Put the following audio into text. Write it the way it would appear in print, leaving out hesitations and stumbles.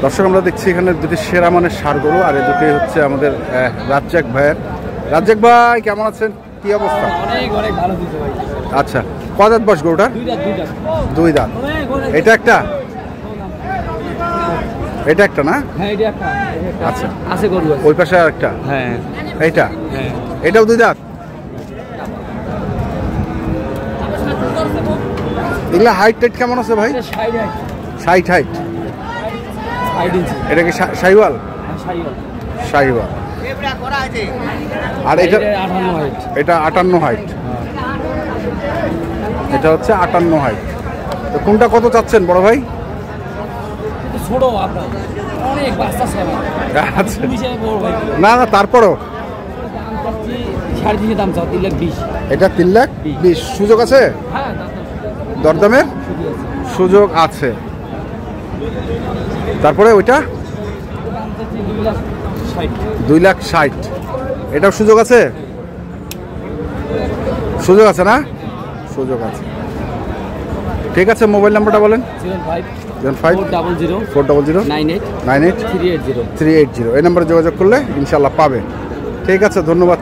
দর্শক আমরা দেখছি এখানে দুটি সেরা মানের ষাঁড় গরু, আর এই দুটি হচ্ছে আমাদের রাজ্জাক ভাইয়ের। রাজ্জাক ভাই কেমন আছেন, কি অবস্থা? অনেক ভালো দিতে ভাই। আচ্ছা, কয় দাঁত বয়স গরুটার? দুই দাঁত। এটা একটা, এটা একটা না? হ্যাঁ এটা একটা। আচ্ছা আছে গরু আছে। ওই পাশে আরেকটা। হ্যাঁ এইটা, হ্যাঁ এটাও দুই দাঁত। এগুলা হাইট টাইট কেমন আছে ভাই? 60 হাইট। এটা কি শাহিওয়াল? শাহিওয়াল। আর এটা 58 হাইট। এটা 58 হাইট। এটা হচ্ছে 58 হাইট। তো কোনটা কত চাচ্ছেন বড় ভাই? ছোট আপনার অনেক বাচ্চা ছিল। আচ্ছা বড় ভাই না না, তারপরও দাম করছি 3.5 দাম চাও 3,20,000। এটা 3,20,000। সুযোগ আছে? হ্যাঁ দরদামের সুযোগ আছে। তারপরে ওইটা 2,60,000। এটাও সুযোগ আছে? সুযোগ আছে না? সুযোগ আছে। ঠিক আছে, মোবাইল নাম্বারটা বলেন। 0540098380 এই নাম্বারে যোগাযোগ করলে ইনশাল্লাহ পাবে। ঠিক আছে, ধন্যবাদ।